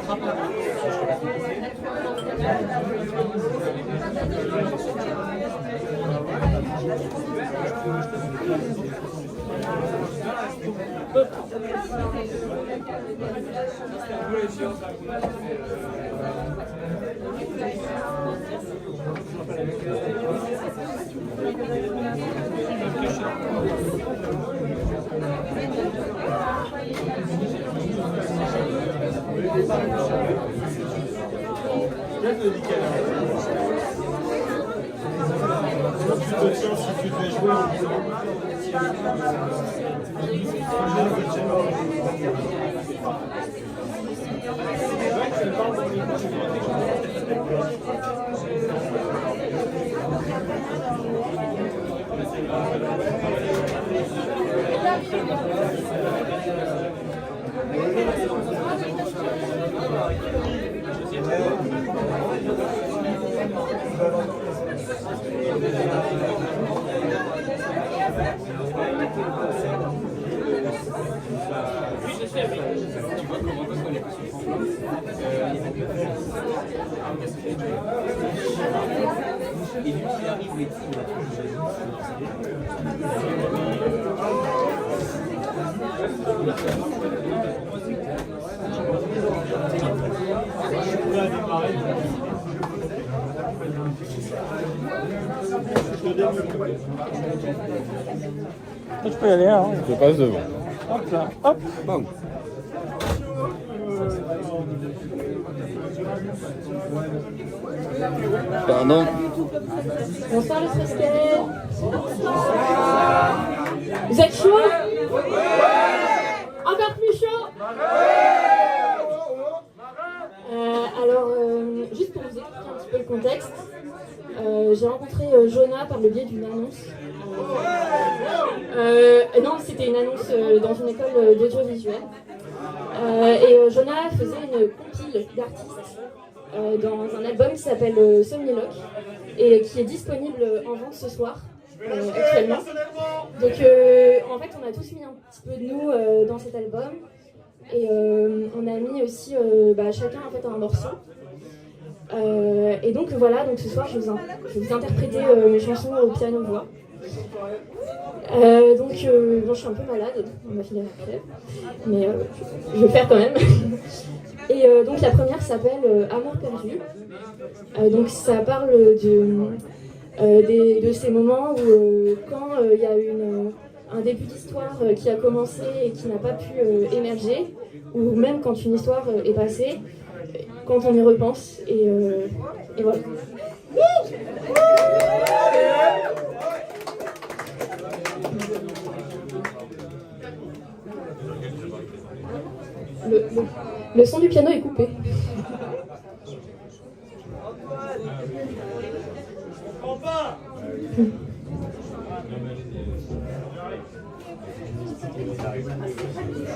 Tu peux y aller, hein. Je passe devant. Hop là, hop. Bon. Pardon. Bonsoir le Sosquet. Vous êtes chaud? Encore plus chaud? Juste pour vous expliquer un petit peu le contexte, j'ai rencontré Jonah par le biais d'une annonce. Non, c'était une annonce dans une école d'audiovisuel. Jonah faisait une compile d'artistes dans un album qui s'appelle Somniloque et qui est disponible en vente ce soir actuellement. Donc en fait on a tous mis un petit peu de nous dans cet album et on a mis aussi chacun en fait un morceau. Et donc voilà, donc ce soir je vais vous interpréter mes chansons au piano-voix. Bon, je suis un peu malade, on m'a filé la crève, mais je vais le faire quand même. Et donc la première s'appelle Amour perdu. Donc ça parle de ces moments où quand il y a un début d'histoire qui a commencé et qui n'a pas pu émerger, ou même quand une histoire est passée, quand on y repense, et voilà. Le son du piano est coupé.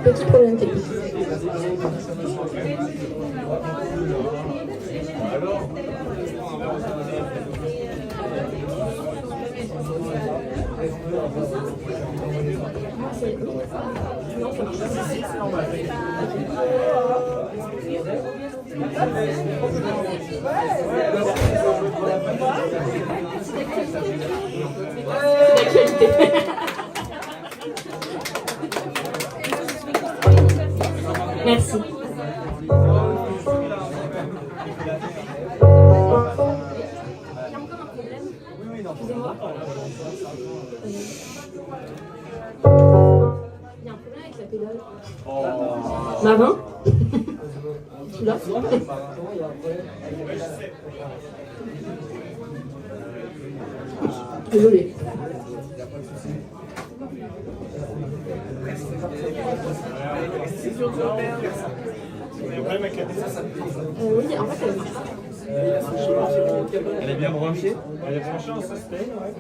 Petit problème technique. Non, ça marche pas. D'actualité. Merci. Excusez-moi. Il y a un problème avec la pédale. Marin. Tu l'as? Désolée. Oui, en fait, elle marche pas. Elle est bien branchée. Elle est branchée en sustain, ouais.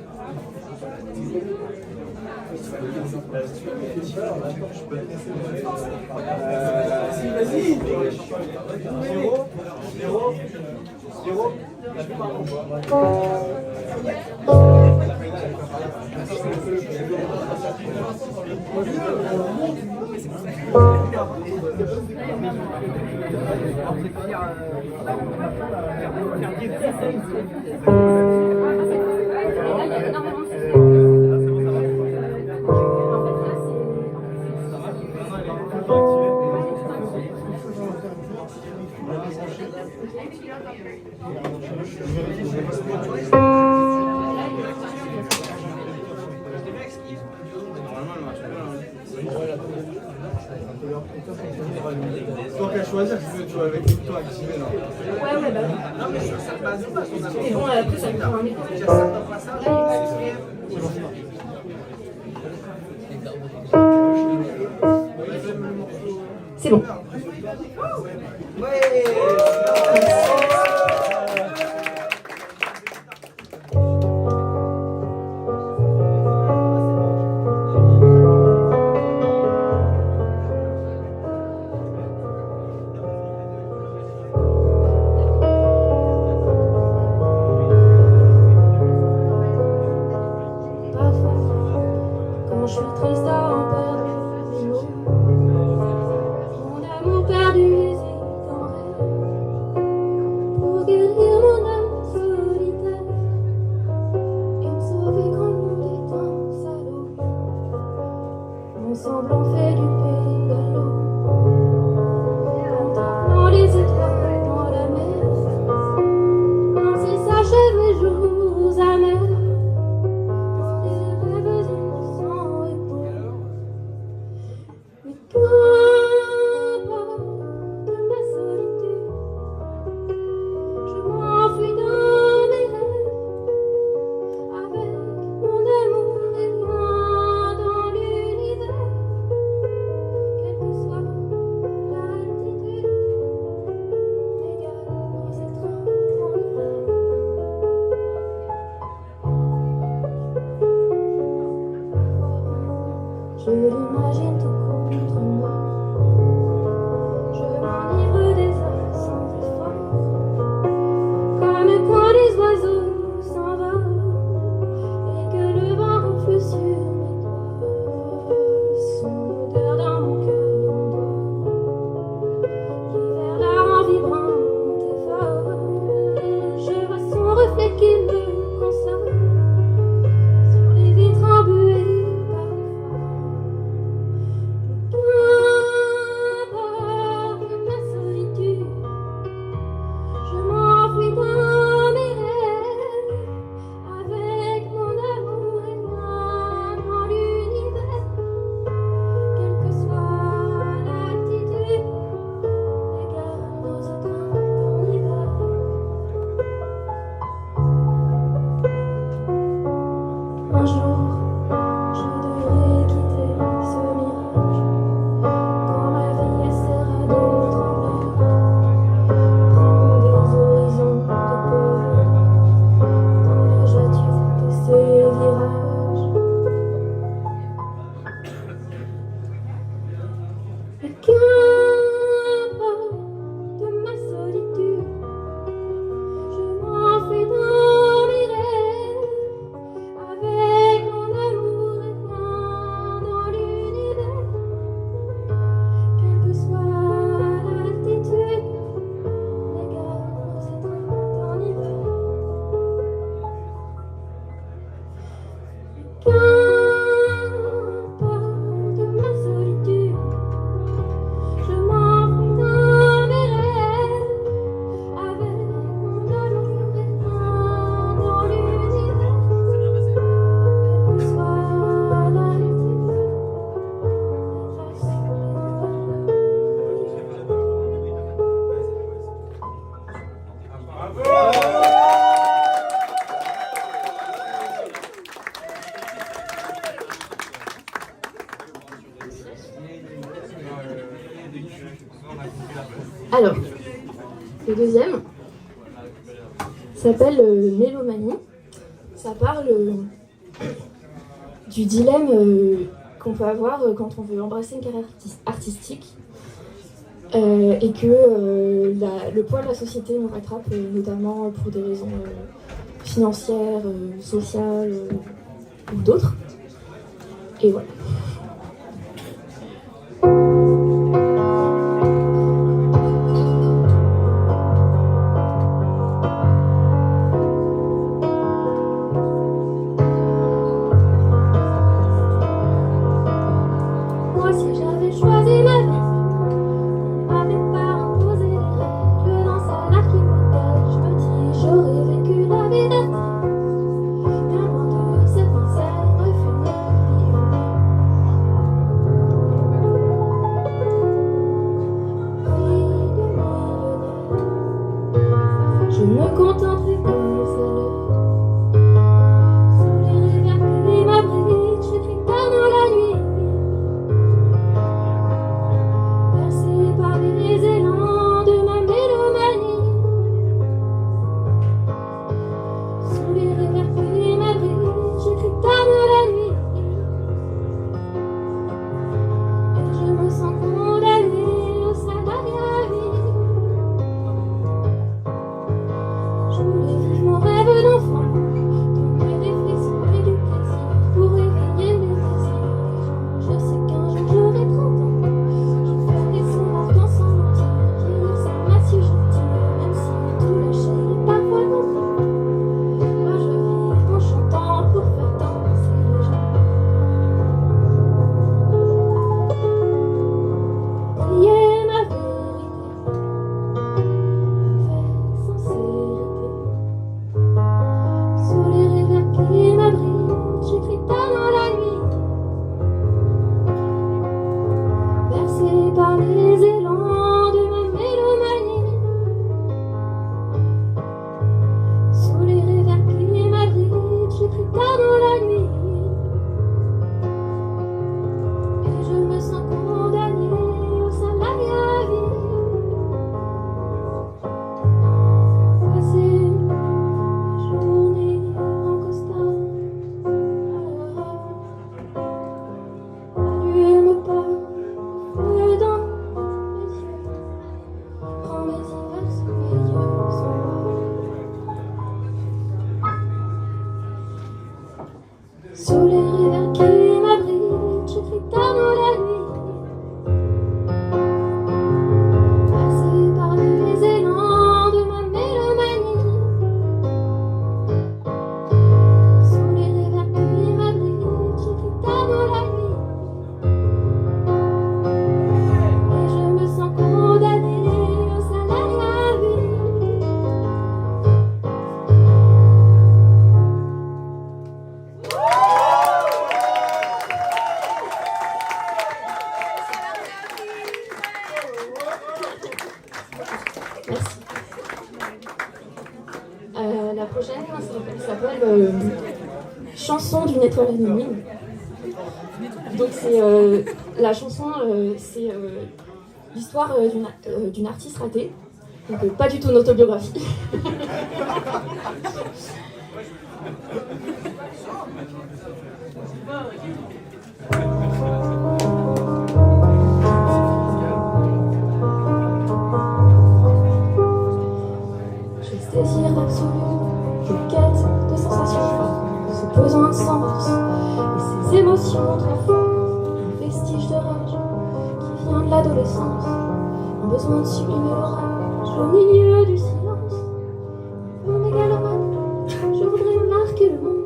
Vas-y. Zéro. Tant qu'à choisir, tu vas avec le bouton activé là. Ouais, bah oui. Et bon, après, ça me prend un écho. C'est bon. Quand je suis triste à en perdre mes mots, mon amour perdu hésite en rêve, pour guérir mon âme solitaire et me sauver quand le monde est un salaud. Mon semblant fait du pédalo, contemplant les étoiles dans la mer, ainsi s'achèvent mes jours amers. Je l'imagine tout contre moi, je m'enivre des airs sans effort, comme quand les oiseaux s'envolent et que le vent ronfle sur mes doigts. Son odeur dans mon cœur m'envoie, l'hiver la rend vibrante et folle, je vois son reflet qui me console sur les vitres embuées. Un jour, je devrais quitter ce mirage, quand ma vie essaiera de trembler, prendre des horizons de peur, dans la joie de ces virages. Et qu'importe de ma solitude, je m'enfuis dans mes rêves, avec mon amour et moi dans l'univers, quelle que soit l'altitude, les gars nous étreignent en hiver. Qu'importe de ma solitude, je m'enfuis dans mes rêves, avec mon amour et moi dans l'univers. Quelle que soit l'altitude, alors, le deuxième s'appelle Mélomanie. Ça parle du dilemme qu'on peut avoir quand on veut embrasser une carrière artistique et que le poids de la société nous rattrape, notamment pour des raisons financières, sociales ou d'autres. Et voilà. Je me contenterai des salaires. Sous les rivières qui m'abritent, j'écris tard dans la nuit, bercé par les élans de ma mélomanie. Sous les rivières qui m'abritent, j'écris tard dans la nuit, et je me sens condamnée au salariat à vie. Je voulais vivre mon rêve d'enfant, tomber des frissons et du plaisir pour éveiller mes désirs. Je sais qu'un jour j'aurai 30 ans, je ferai son enfant sans mentir. Vieillir ça m'a sujeti, même si tout lâché est parfois mentir. Moi je vis en chantant pour faire danser les gens. Crier ma vérité avec sincérité. Sous les rivières qui m'abritent, j'écris tard dans la nuit, bercé par les élans de ma mélomanie. Sous les rivières qui m'abritent, j'écris tard dans la nuit, et je me sens condamnée au salariat à vie. Passer mes journées en costard, la nuit me parle, feu dans mes yeux, rend mes hivers sous mes yeux sont noirs. Sous les rivières qui m'abritent, j'écris tard dans la nuit, bercé par les élans de ma mélomanie. Sous les rivières qui m'abritent, j'écris tard dans la nuit, et je me sens condamnée au salariat à vie. Merci. La prochaine, ça s'appelle Chanson d'une étoile anonyme. Donc c'est la chanson, c'est l'histoire d'une artiste ratée. Donc pas du tout une autobiographie. J'ai ce désir absolu, je quête de sensations fortes, ce besoin de sens et ces émotions trop fortes, un vestige de rage qui vient de l'adolescence, un besoin de sublimer l'orage au milieu du silence. Mon mégalomane, je voudrais marquer le monde,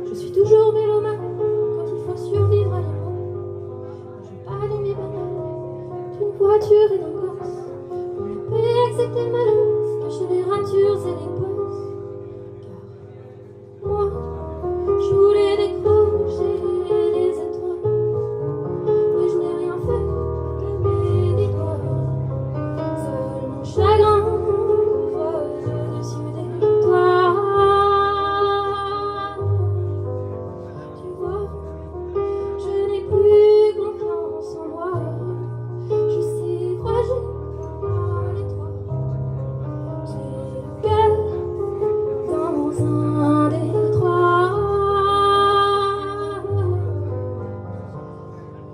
je suis toujours mélomane quand il faut survivre à l'immonde. Je pars dans mes banales d'une voiture et d'un gosse, pour la paix accepter le malaise, cacher les ratures et les bosses. Car moi, je voulais décrocher les étoiles, mais je n'ai rien fait de mes 10 doigts. Seul mon chagrin vole au-dessus des toits. Tu vois, je n'ai plus confiance en moi, je suis fragile comme l'étoile. J'ai le cœur dans un détroit.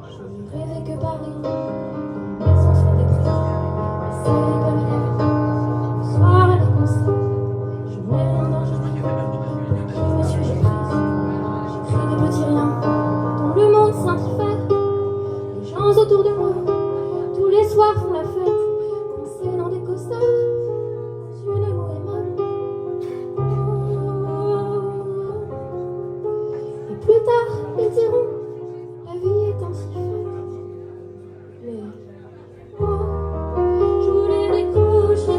Je rêvais que Paris, une maison soit détruite, mais ça n'est pas mes rêves. Le soir à des concerts, je n'ai rien d'ingénieux. Pour qui me suis-je prise? J'écris des petits riens dont le monde scintifère. Les gens autour de moi, tous les soirs font la fête, coincés dans des costards, une moue aimable. Et plus tard, ils diront, la vie est ainsi faite. Mais moi, je voulais décrocher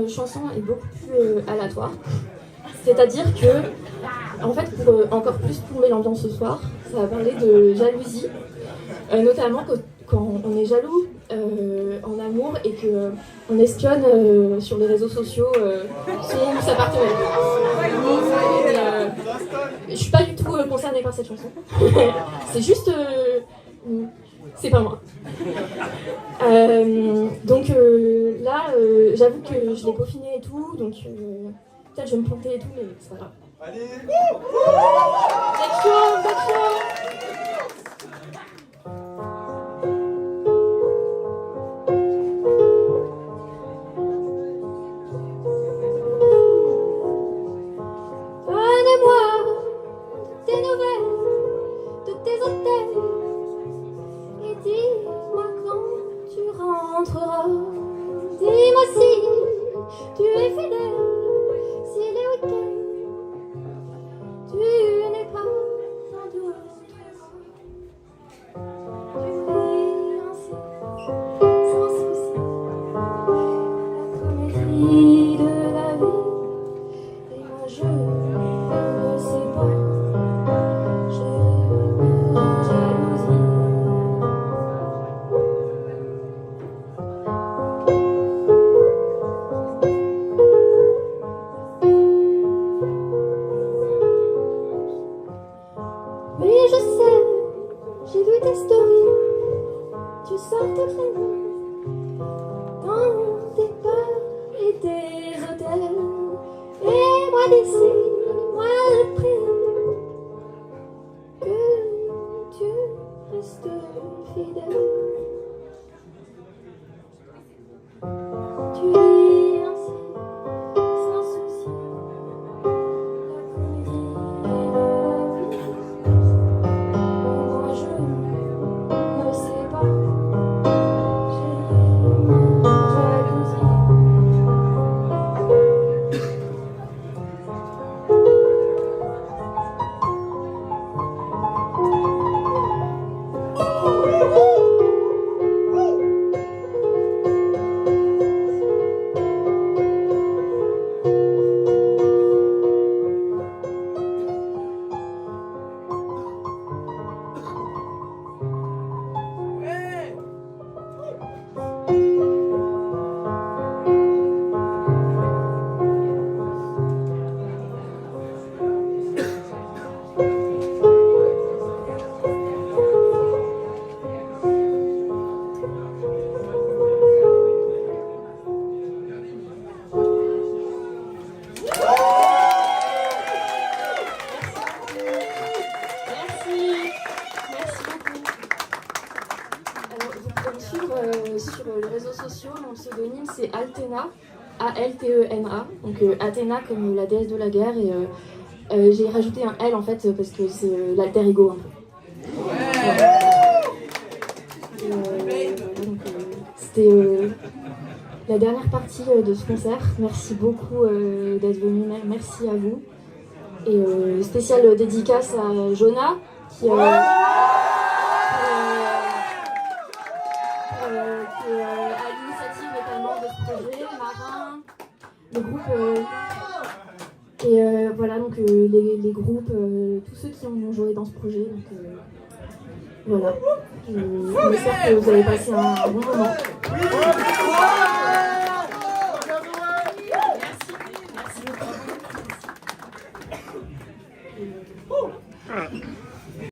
chanson est beaucoup plus aléatoire. C'est-à-dire que, en fait, encore plus plomber l'ambiance ce soir, ça va parler de jalousie, notamment quand on est jaloux en amour et qu'on espionne sur les réseaux sociaux son ou sa partenaire. Je suis pas du tout concernée par cette chanson. C'est juste... c'est pas moi. Donc là, j'avoue que je l'ai peaufiné et tout, donc peut-être je vais me planter et tout, mais c'est pas grave. Allez, Vous êtes chaud, vous êtes chaud. Donne-moi tes nouvelles, de tes hôtels, et dis-moi quand tu rentreras. Dis-moi si tu es fidèle, si les week-ends tu n'es pas en dehors. Tu ris ainsi, sans souci, la comédie de la vie. Et moi je ne sais pas, j'ai ma jalousie. Oui, je sais, j'ai vu tes stories, tu sors te traîner dans tes bars et tes hôtels. Et moi d'ici, moi je prie que tu restes fidèle. Tu ris ainsi, sans souci, la comédie de la vie. Moi je ne sais pas, j'ai ma jalousie. Merci beaucoup. Alors, vous pouvez me suivre sur les réseaux sociaux. Mon pseudonyme, c'est Altena, A-L-T-E-N-A. Donc Athéna comme la déesse de la guerre. Et j'ai rajouté un L en fait parce que c'est l'alter ego un peu. Voilà. Donc, c'était la dernière partie de ce concert. Merci beaucoup d'être venu. Merci à vous. Et spéciale dédicace à Jonah qui est à l'initiative notamment de ce projet, Marin, le groupe et voilà donc les groupes, tous ceux qui ont joué dans ce projet. Donc voilà, j'espère que vous avez passé un bon moment.